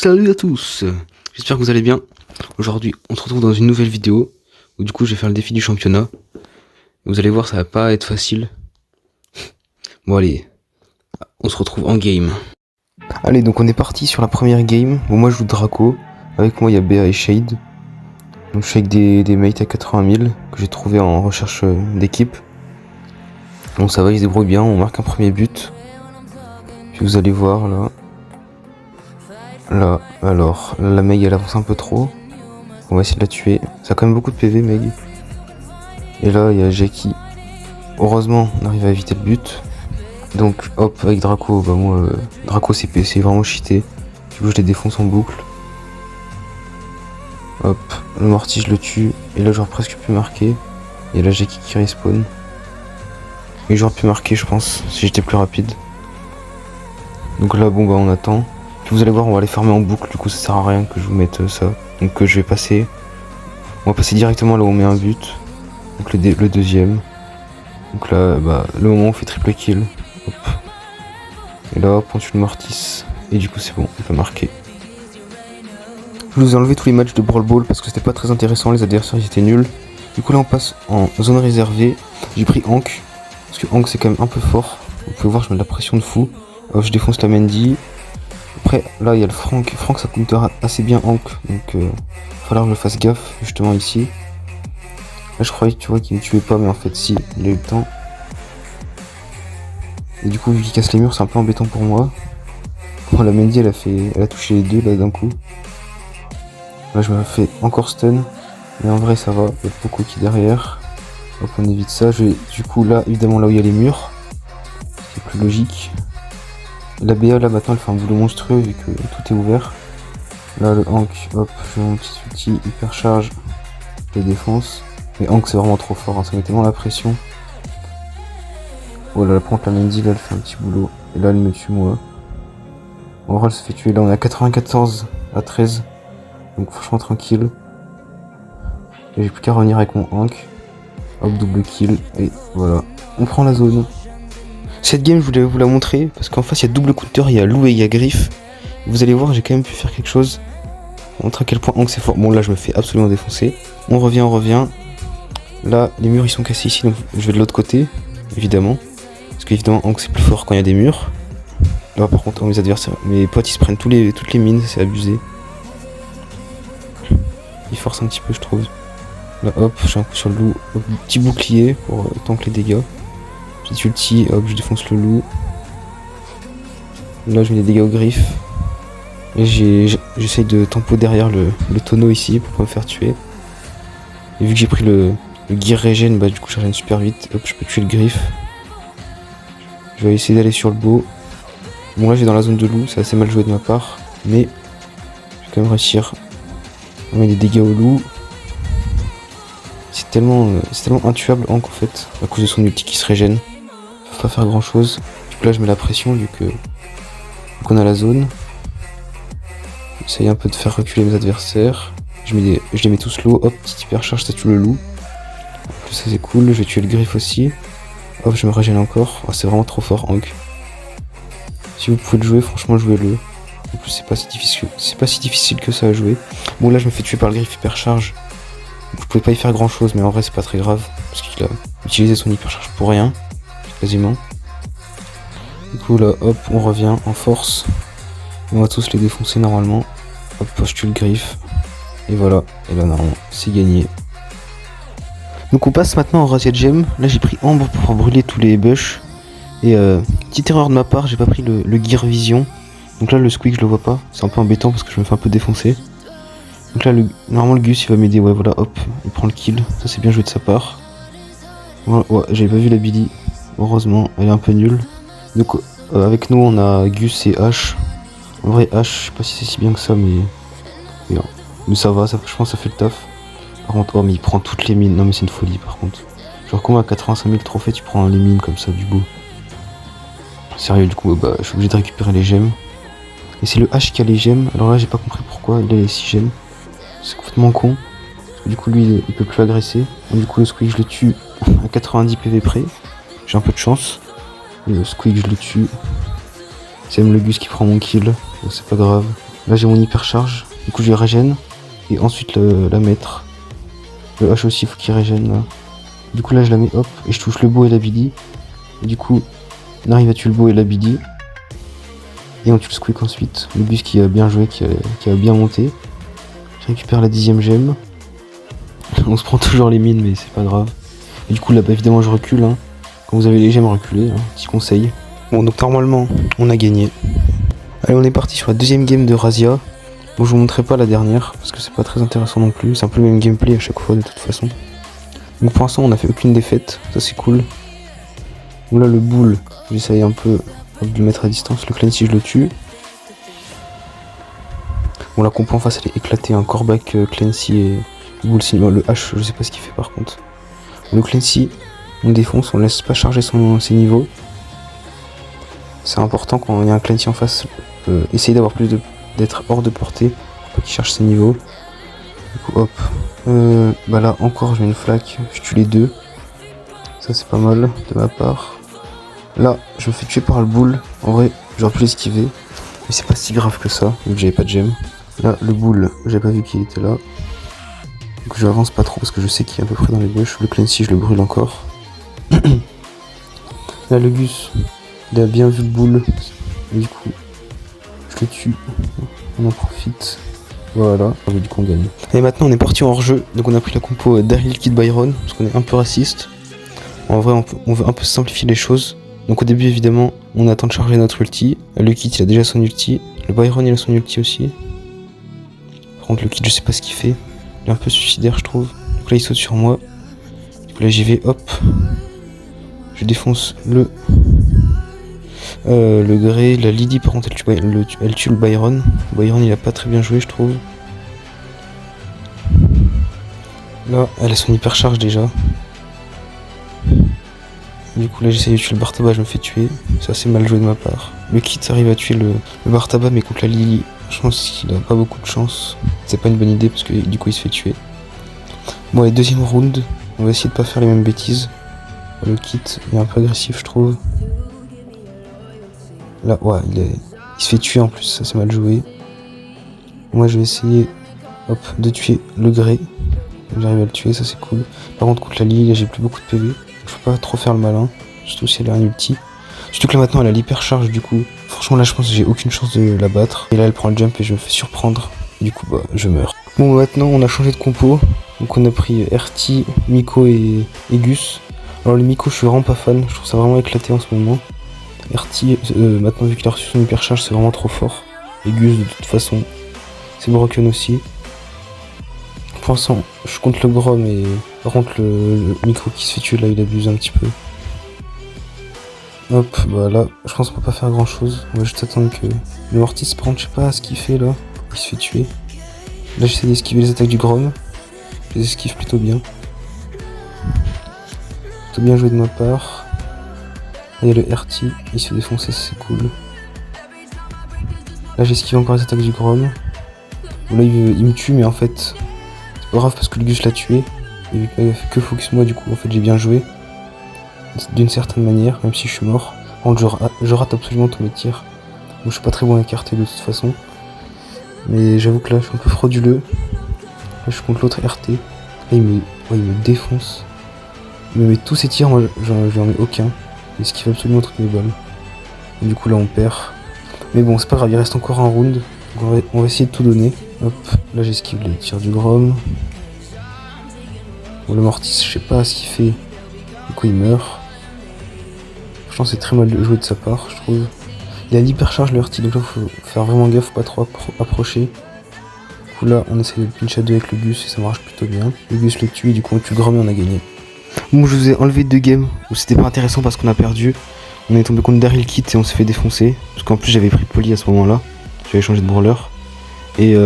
Salut à tous, j'espère que vous allez bien. Aujourd'hui on se retrouve dans une nouvelle vidéo où du coup je vais faire le défi du championnat. Vous allez voir, ça va pas être facile. Bon allez, on se retrouve en game. Allez, donc on est parti sur la première game. Bon, moi je joue Draco, avec moi il y a Béa et Shade. Donc je suis avec des mates à 80 000 que j'ai trouvé en recherche d'équipe. Donc ça va, ils se débrouillent bien, on marque un premier but. Puis vous allez voir là. Là, alors, la Meg elle avance un peu trop. On va essayer de la tuer. Ça a quand même beaucoup de PV, Meg. Et là, il y a Jackie. Heureusement, on arrive à éviter le but. Donc, hop, avec Draco, bah moi, Draco c'est vraiment cheaté. Du coup, je les défonce en boucle. Hop, le Morty, je le tue. Et là, j'aurais presque pu marquer. Et là, Jackie qui respawn. Et j'aurais pu marquer, je pense, si j'étais plus rapide. Donc là, bon, bah, on attend. Puis vous allez voir, on va les farmer en boucle, du coup ça sert à rien que je vous mette ça. Donc je vais passer. On va passer directement là où on met un but. Donc le deuxième. Donc là, bah, le moment où on fait triple kill. Hop. Et là, hop, on tue le Mortis. Et du coup c'est bon, on peut marquer. Je vous ai enlevé tous les matchs de Brawl Ball parce que c'était pas très intéressant, les adversaires ils étaient nuls. Du coup là on passe en zone réservée. J'ai pris Hank. Parce que Hank c'est quand même un peu fort. Vous pouvez voir, je mets de la pression de fou. Hop, je défonce la Mandy. Après, là, il y a le Franck. Franck, ça coûtera assez bien Hank. Donc, il va falloir que je fasse gaffe, justement, ici. Là, je croyais, tu vois, qu'il me tuait pas, mais en fait, si, il a eu le temps. Et du coup, vu qu'il casse les murs, c'est un peu embêtant pour moi. Bon, la Mandy, elle a touché les deux, là, d'un coup. Là, je me fais encore stun. Mais en vrai, ça va. Il y a beaucoup qui est derrière. Hop, on évite ça. Du coup, là, évidemment, là où il y a les murs. C'est plus logique. La BA là maintenant elle fait un boulot monstrueux vu que tout est ouvert. Là le Hank, hop, je mets mon petit outil hyper charge, je le défonce. Mais Hank c'est vraiment trop fort, hein, ça met tellement la pression. Oh là, par contre la Mandy là elle fait un petit boulot. Et là elle me tue moi. En vrai elle se fait tuer, là on est à 94 à 13. Donc franchement tranquille. Et j'ai plus qu'à revenir avec mon Hank. Hop, double kill. Et voilà. On prend la zone. Cette game, je voulais vous la montrer parce qu'en face il y a double counter, il y a Lou et il y a Griff. Vous allez voir, j'ai quand même pu faire quelque chose. On montre à quel point Hank c'est fort. Bon, là je me fais absolument défoncer. On revient. Là, les murs ils sont cassés ici, donc je vais de l'autre côté, évidemment. Parce qu'évidemment, Hank c'est plus fort quand il y a des murs. Là, par contre, mes adversaires, mes potes ils se prennent toutes les mines, c'est abusé. Ils forcent un petit peu, je trouve. Là, hop, j'ai un coup sur le loup. Hop, petit bouclier pour tanker les dégâts. Petit ulti, hop, je défonce le loup. Là, je mets des dégâts aux griffes. Et j'essaye de tempo derrière le tonneau ici pour pas me faire tuer. Et vu que j'ai pris le gear regen, bah du coup je régène super vite. Hop, je peux tuer le griffe. Je vais essayer d'aller sur le beau. Bon là j'ai dans la zone de loup, c'est assez mal joué de ma part. Mais je vais quand même réussir à mettre des dégâts au loup. C'est tellement intuable Hank en fait, à cause de son ulti qui se régène. Faut pas faire grand chose. Du coup là je mets la pression vu qu'on a la zone. J'essaye un peu de faire reculer mes adversaires. Je les mets tous low. Hop, petite hyper charge, ça tue le loup. En plus ça c'est cool, je vais tuer le griffe aussi. Hop, je me régène encore. Oh, c'est vraiment trop fort Hank. Si vous pouvez le jouer, franchement jouez-le. En plus c'est pas si difficile que ça à jouer. Bon là je me fais tuer par le griffe hyper charge. Vous pouvez pas y faire grand chose, mais en vrai c'est pas très grave. Parce qu'il a utilisé son hyper charge pour rien. Quasiment. Du coup là hop, on revient en force. On va tous les défoncer normalement. Hop, je tue le griffe. Et voilà. Et là normalement c'est gagné. Donc on passe maintenant en Razzia Gem. Là j'ai pris Ambre pour pouvoir brûler tous les bush. Et petite erreur de ma part, j'ai pas pris le Gear Vision. Donc là le Squeak je le vois pas. C'est un peu embêtant parce que je me fais un peu défoncer. Donc là normalement le Gus il va m'aider. Ouais voilà, hop, il prend le kill. Ça c'est bien joué de sa part. Voilà, ouais, j'avais pas vu la Billy. Heureusement, elle est un peu nulle. Donc avec nous on a Gus et H. En vrai H, je sais pas si c'est si bien que ça, mais ça va, je pense que ça fait le taf. Par contre, oh mais il prend toutes les mines, non mais c'est une folie par contre. Genre comment à 85 000 trophées tu prends les mines comme ça du beau. Sérieux du coup, bah je suis obligé de récupérer les gemmes. Et c'est le H qui a les gemmes, alors là j'ai pas compris pourquoi il a les 6 gemmes. C'est complètement con. Parce que du coup lui il peut plus agresser. Donc, du coup le Squeak je le tue à 90 PV près. J'ai un peu de chance. Et le Squeak je le tue. C'est même le Gus qui prend mon kill, donc c'est pas grave. Là j'ai mon hypercharge, du coup je vais régène. Et ensuite la mettre. Le H aussi faut qu'il régène là. Du coup là je la mets hop et je touche le beau et la bidi. Et du coup on arrive à tuer le beau et la bidi. Et on tue le squeak ensuite. Le bus qui a bien joué, qui a bien monté. Je récupère la 10ème gemme. On se prend toujours les mines mais c'est pas grave. Et du coup là bah, évidemment je recule. Hein. Quand vous avez les gemmes reculez, hein, petit conseil. Bon donc normalement on a gagné. Allez on est parti sur la deuxième game de Razia. Bon je vous montrerai pas la dernière parce que c'est pas très intéressant non plus. C'est un peu le même gameplay à chaque fois de toute façon. Donc pour l'instant on a fait aucune défaite, ça c'est cool. Donc là le boule, j'essaye un peu de le mettre à distance, le Clancy je le tue. Bon la compo en face elle est éclatée, un Corbac, Clancy et boule sinon le H je sais pas ce qu'il fait par contre. Le Clancy on défonce, on laisse pas charger ses niveaux. C'est important quand il y a un Clancy en face, essayer d'avoir d'être hors de portée pour pas qu'il charge ses niveaux. Du coup hop. Bah là encore je mets une flaque, je tue les deux. Ça c'est pas mal de ma part. Là je me fais tuer par le boule. En vrai j'aurais pu l'esquiver. Mais c'est pas si grave que ça, vu que j'avais pas de gemme. Là le boule, j'avais pas vu qu'il était là. Donc je avance pas trop parce que je sais qu'il est à peu près dans les bush. Le Clancy je le brûle encore. Là le Gus, il a bien vu le boule. Et du coup je le tue. On en profite. Voilà, du coup on gagne. Et maintenant on est parti en hors-jeu, donc on a pris la compo Daryl Kid Byron, parce qu'on est un peu raciste. En vrai on veut un peu simplifier les choses. Donc au début évidemment on attend de charger notre ulti. Le Kid il a déjà son ulti. Le Byron il a son ulti aussi. Par contre le Kid je sais pas ce qu'il fait. Il est un peu suicidaire je trouve. Donc là il saute sur moi. Du coup là j'y vais, hop. Je défonce le Grey, la Lydie par contre elle tue le Byron. Le Byron il a pas très bien joué je trouve. Là elle a son hypercharge déjà. Du coup là j'essaie de tuer le Bartaba, je me fais tuer. C'est assez mal joué de ma part. Le Kit arrive à tuer le Bartaba mais contre la Lily, je pense qu'il a pas beaucoup de chance. C'est pas une bonne idée parce que du coup il se fait tuer. Bon allez deuxième round, on va essayer de pas faire les mêmes bêtises. Le Kit est un peu agressif je trouve. Là, ouais, il se fait tuer en plus, ça c'est mal joué. Moi je vais essayer hop, de tuer le Grey. J'arrive à le tuer, ça c'est cool. Par contre contre la Lily, j'ai plus beaucoup de PV. Je peux pas trop faire le malin, surtout si elle a un ulti. Surtout que là maintenant elle a l'hypercharge du coup. Franchement là je pense que j'ai aucune chance de la battre. Et là elle prend le jump et je me fais surprendre. Et du coup bah je meurs. Bon maintenant on a changé de compo. Donc on a pris RT, Miko et Gus. Alors le Miko je suis vraiment pas fan, je trouve ça vraiment éclaté en ce moment. RT, maintenant vu qu'il a reçu son hypercharge, c'est vraiment trop fort. Et Gus de toute façon, c'est broken aussi. Pour l'instant, je compte le Grom et par contre le Micro qui se fait tuer là, il abuse un petit peu. Hop, bah là, je pense qu'on peut pas faire grand chose. On va juste attendre que le Mortis, par contre, je sais pas ce qu'il fait là. Il se fait tuer. Là, j'essaie d'esquiver les attaques du Grom. Je les esquive plutôt bien. Plutôt bien joué de ma part. Là, il y a le RT, il se fait défoncer, c'est cool. Là, j'esquive encore les attaques du Grom. Bon, là, il me tue, mais en fait, c'est pas grave parce que le Gus l'a tué. Et vu qu'il a fait que focus moi, du coup, en fait, j'ai bien joué. D'une certaine manière, même si je suis mort. Par contre, je rate absolument tous mes tirs. Donc, je suis pas très bon à écarter de toute façon. Mais j'avoue que là, je suis un peu frauduleux. Là, je suis contre l'autre RT. Là, il me défonce. Il me met tous ses tirs, moi, j'en mets aucun. Il esquive absolument toutes mes balles. Et du coup, là, on perd. Mais bon, c'est pas grave, il reste encore un round. Donc on va essayer de tout donner. Hop, là, j'esquive les tirs du Grom. Bon, le Mortis, je sais pas ce qu'il fait. Du coup, il meurt. Franchement, c'est très mal joué de sa part, je trouve. Il a l'hypercharge le RT, donc là, faut faire vraiment gaffe, faut pas trop approcher. Du coup, là, on essaie de pinch à deux avec le Gus et ça marche plutôt bien. Le Gus le tue et du coup, on tue le Grom et on a gagné. Bon, je vous ai enlevé 2 games où c'était pas intéressant parce qu'on a perdu. On est tombé contre Daryl Kit et on s'est fait défoncer. Parce qu'en plus, j'avais pris Poly à ce moment-là. J'avais changé de brawler. Et il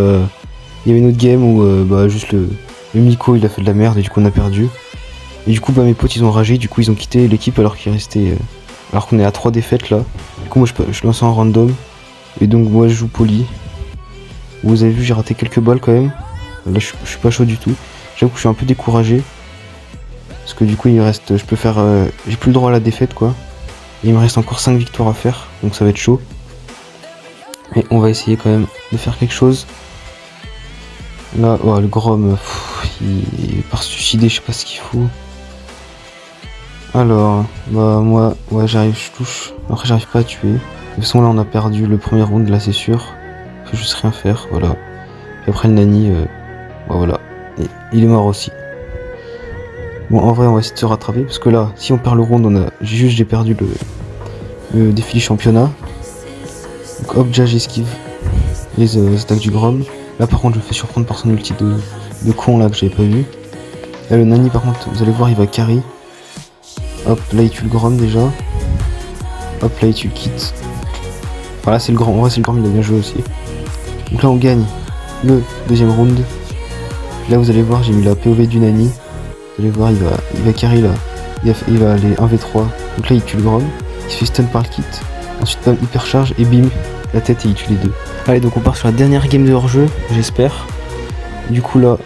y avait une autre game où bah, juste le Miko il a fait de la merde et du coup, on a perdu. Et du coup, bah, mes potes ils ont ragé, du coup, ils ont quitté l'équipe alors qu'il restait. Alors qu'on est à 3 défaites là. Du coup moi je lance en random. Et donc moi je joue Poly. Vous avez vu j'ai raté quelques balles quand même. Là je suis pas chaud du tout. J'avoue que je suis un peu découragé. Parce que du coup il reste. Je peux faire. J'ai plus le droit à la défaite quoi. Et il me reste encore 5 victoires à faire. Donc ça va être chaud. Et on va essayer quand même de faire quelque chose. Là, oh, le Grom, il part se suicider, je sais pas ce qu'il fout. Alors, bah moi, ouais, j'arrive, je touche. Après, j'arrive pas à tuer. De toute façon, là, on a perdu le premier round, là, c'est sûr. Je peux juste rien faire, voilà. Et après, le Nani, bah, voilà. Et il est mort aussi. Bon, en vrai, on va essayer de se rattraper, parce que là, si on perd le round, j'ai perdu le défi du championnat. Donc, hop, déjà, j'esquive les attaques du Grom. Là, par contre, je me fais surprendre par son ulti de con, là, que j'avais pas vu. Là, le Nani, par contre, vous allez voir, il va carry. Hop, là, il tue le Grom, déjà. Hop, là, il tue le Kit. Voilà, c'est le Grom. En vrai, c'est le Grom, il a bien joué aussi. Donc là, on gagne le deuxième round. Là, vous allez voir, j'ai mis la POV du Nani. Vous allez voir, il va carry, là. Il va aller 1v3. Donc là, il tue le Grom. Il se fait stun par le Kit. Ensuite, bam, hyper charge et bim, la tête et il tue les deux. Allez, donc on part sur la dernière game de hors-jeu, j'espère. Du coup, là,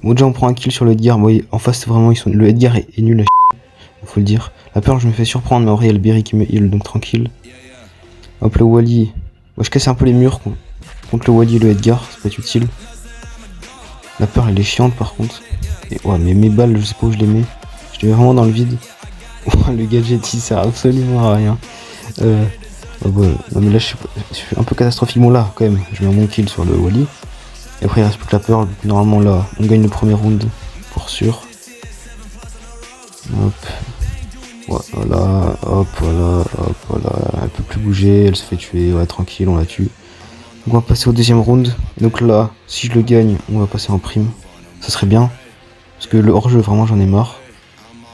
bon, déjà, on prend un kill sur le Edgar. Bon, en face, vraiment, le Edgar est nul à faut le dire. La peur, je me fais surprendre, mais en vrai, il y a le Berry qui me heal, donc tranquille. Hop, le Wally. Moi, je casse un peu les murs contre le Wally et le Edgar, ça peut être utile. La peur, elle est chiante par contre. Et ouais, mais mes balles, je sais pas où je les mets. Je les mets vraiment dans le vide. Le gadget, il sert absolument à rien. Oh bah, non, mais là, je suis un peu catastrophique. Bon, là, quand même, je mets un bon kill sur le Wally. Et après, il reste plus que la peur. Normalement, là, on gagne le premier round, pour sûr. Hop. Voilà, hop, voilà, hop, voilà. Elle peut plus bouger, elle se fait tuer. Ouais, tranquille, on la tue. Donc on va passer au deuxième round. Donc là, si je le gagne, on va passer en prime. Ça serait bien. Parce que le hors-jeu, vraiment, j'en ai marre.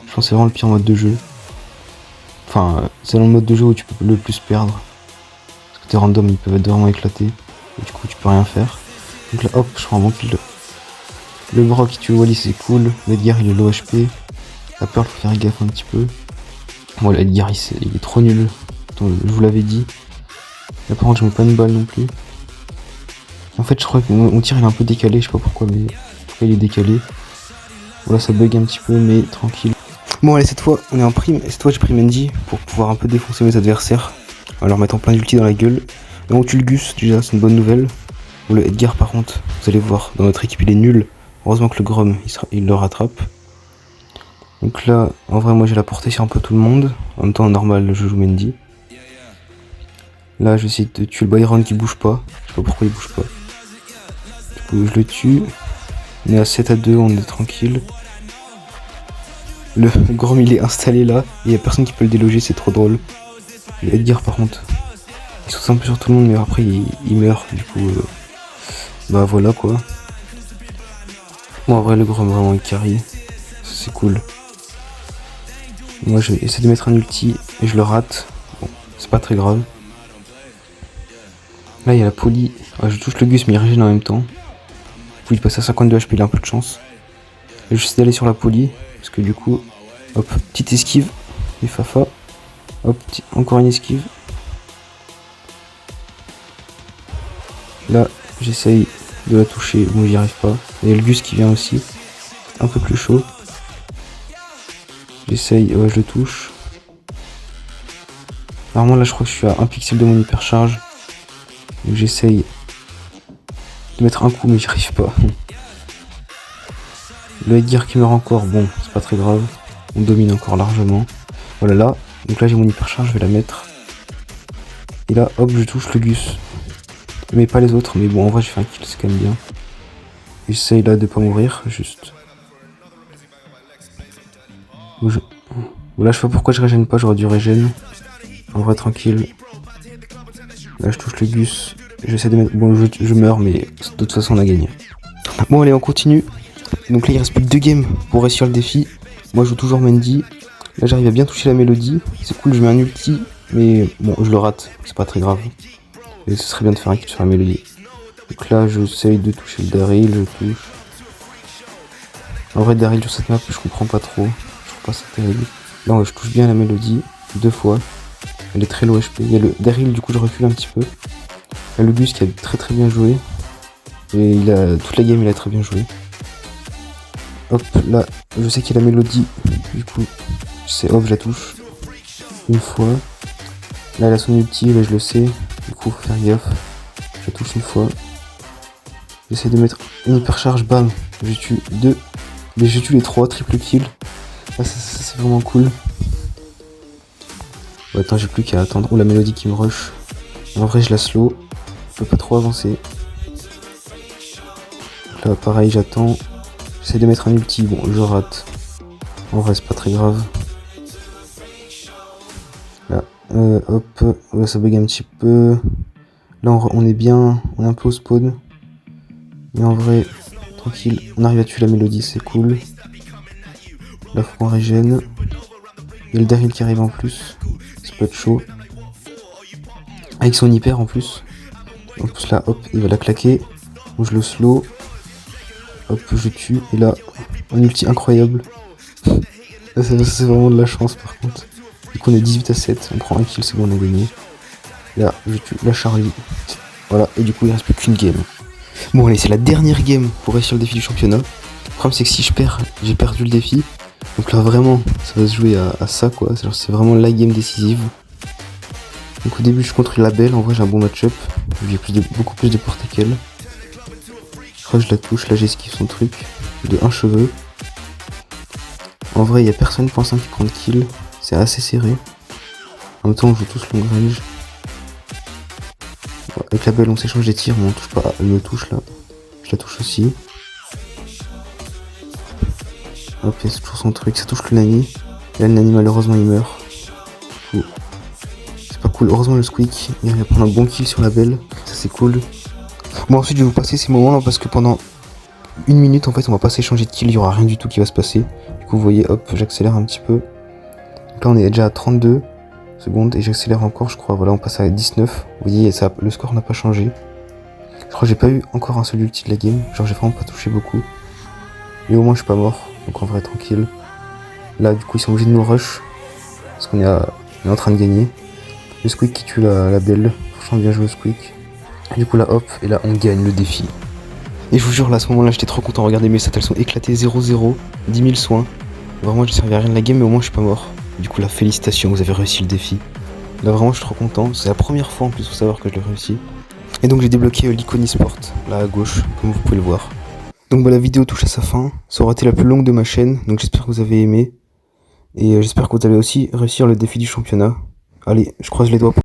Je pense que c'est vraiment le pire mode de jeu. Enfin, c'est dans le mode de jeu où tu peux le plus perdre. Parce que tes randoms, ils peuvent être vraiment éclatés. Et du coup, tu peux rien faire. Donc là, hop, je prends un bon kill. Le Brock qui tue Wally, c'est cool. L'Edgar, il est low HP. La peur, faut faire gaffe un petit peu. Bon, l'Edgar, il est trop nul. Attends, je vous l'avais dit. Là, par contre, je mets pas une balle non plus. En fait, je crois que mon tir, il est un peu décalé. Je sais pas pourquoi, mais pourquoi il est décalé. Voilà, ça bug un petit peu, mais tranquille. Bon, allez, cette fois, on est en prime. Et cette fois, j'ai pris Mendy pour pouvoir un peu défoncer mes adversaires. En leur mettant plein d'ulti dans la gueule. Et on tue le Gus, déjà, c'est une bonne nouvelle. Bon, le Edgar, par contre, vous allez voir, dans notre équipe, il est nul. Heureusement que le Grom, il le rattrape. Donc là, en vrai, moi j'ai la portée sur un peu tout le monde. En même temps, normal, je joue Mendy. Là, je vais essayer de tuer le Byron qui bouge pas. Je sais pas pourquoi il bouge pas. Du coup, je le tue. On est à 7-2, on est tranquille. Le Grom, il est installé là. Il y a personne qui peut le déloger, c'est trop drôle. Le Edgar, par contre, il saute un peu sur tout le monde, mais après, il meurt. Du coup, bah voilà quoi. Bon, en vrai, le Grom, vraiment, il carry. C'est cool. Moi je vais essayer de mettre un ulti et je le rate. Bon, c'est pas très grave. Là il y a la poly. Ah, je touche le Gus mais il régène en même temps. Puis il passe à 52 HP, il a un peu de chance. Et je vais essayer d'aller sur la poly. Parce que du coup, hop, petite esquive. Et Fafa. Hop, encore une esquive. Là j'essaye de la toucher. Bon, j'y arrive pas. Il y a le Gus qui vient aussi. Un peu plus chaud. J'essaye, ouais, je le touche. Normalement, là, je crois que je suis à 1 pixel de mon hypercharge. Donc, j'essaye de mettre un coup, mais j'y arrive pas. Le Edgar qui meurt encore, bon, c'est pas très grave. On domine encore largement. Voilà, là. Donc là, j'ai mon hypercharge, je vais la mettre. Et là, hop, je touche le Gus. Mais pas les autres, mais bon, en vrai, j'ai fait un kill, c'est quand même bien. J'essaye là de pas mourir, juste. Là, je sais pas pourquoi je régène pas, j'aurais dû régène. En vrai, tranquille. Là, je touche le Gus. J'essaie de mettre. Bon, je meurs, mais de toute façon, on a gagné. Bon, allez, on continue. Donc là, il reste plus que 2 games pour réussir le défi. Moi, je joue toujours Mendy. Là, j'arrive à bien toucher la mélodie. C'est cool, je mets un ulti. Mais bon, je le rate. C'est pas très grave. Et ce serait bien de faire un kill sur la mélodie. Donc là, j'essaye de toucher le Daryl. Je touche. En vrai, Daryl sur cette map, je comprends pas trop. Je trouve pas ça terrible. Là, ouais, je touche bien la mélodie. 2 fois. Elle est très low HP. Il y a le Daryl, du coup, je recule un petit peu. Il y a le Gus qui a très très bien joué. Et toute la game, il a très bien joué. Hop, là, je sais qu'il y a la mélodie. Du coup, hop, je la touche. Une fois. Là, elle a son ulti, là, je le sais. Du coup, faut faire gaffe. Je la touche une fois. J'essaie de mettre une hypercharge, bam. Je tue 2. Mais je tue les 3, triple kill. Ah, ça c'est vraiment cool. Ouais, attends, j'ai plus qu'à attendre. Oh, la mélodie qui me rush. En vrai, je la slow. Je peux pas trop avancer. Donc là, pareil, j'attends. J'essaie de mettre un ulti. Bon, je rate. En vrai, c'est pas très grave. Là, hop. Là, ça bug un petit peu. Là, on est bien. On est un peu au spawn. Mais en vrai, tranquille. On arrive à tuer la mélodie, c'est cool. Là, faut qu'on régène. Il y a le Daryl qui arrive en plus. Ça peut être chaud. Avec son hyper en plus. En plus là, hop, il va la claquer. Donc je le slow. Hop, je tue. Et là, un ulti incroyable. Là, c'est vraiment de la chance par contre. Du coup, on est 18-7. On prend un kill, c'est bon, on a gagné. Là, je tue la Charlie. Voilà, et du coup, il reste plus qu'une game. Bon, allez, c'est la dernière game pour réussir le défi du championnat. Le problème, c'est que si je perds, j'ai perdu le défi. Donc là, vraiment, ça va se jouer à ça, quoi. C'est vraiment la game décisive. Donc au début, je suis contre la belle. En vrai, j'ai un bon match-up. J'ai beaucoup plus de portée qu'elle. Je crois que je la touche. Là, j'esquive son truc de un cheveu. En vrai, il n'y a personne pour 5 qui prend le kill. C'est assez serré. En même temps, on joue tous long range. Ouais, avec la belle, on s'échange des tirs, mais on touche pas. Elle me touche là. Je la touche aussi. Hop, il y a toujours son truc. Ça touche le Nani. Et là, le Nani, malheureusement, il meurt. C'est pas cool. Heureusement, le Squeak, il va prendre un bon kill sur la belle. Ça, c'est cool. Bon, ensuite, je vais vous passer ces moments-là parce que pendant une minute, en fait, on va pas s'échanger de kill. Il y aura rien du tout qui va se passer. Du coup, vous voyez, hop, j'accélère un petit peu. Donc là, on est déjà à 32 secondes et j'accélère encore, je crois. Voilà, on passe à 19. Vous voyez, ça, le score n'a pas changé. Je crois que j'ai pas eu encore un seul ulti de la game. Genre, j'ai vraiment pas touché beaucoup. Mais au moins, je suis pas mort. Donc, en vrai, tranquille. Là, du coup, ils sont obligés de nous rush. Parce qu'on est, on est en train de gagner. Le Squeak qui tue la belle. Franchement, bien joué, Squeak. Et du coup, là, hop. Et là, on gagne le défi. Et je vous jure, là, à ce moment-là, j'étais trop content. Regardez, mes stats, elles sont éclatées. 0-0. 10 000 soins. Vraiment, je ne servais à rien de la game, mais au moins, je suis pas mort. Du coup, la félicitations, vous avez réussi le défi. Là, vraiment, je suis trop content. C'est la première fois, en plus, faut savoir que je l'ai réussi. Et donc, j'ai débloqué l'icône e-sport, là, à gauche, comme vous pouvez le voir. Donc, bah, la vidéo touche à sa fin. Ça aura été la plus longue de ma chaîne. Donc, j'espère que vous avez aimé. Et j'espère que vous allez aussi réussir le défi du championnat. Allez, je croise les doigts pour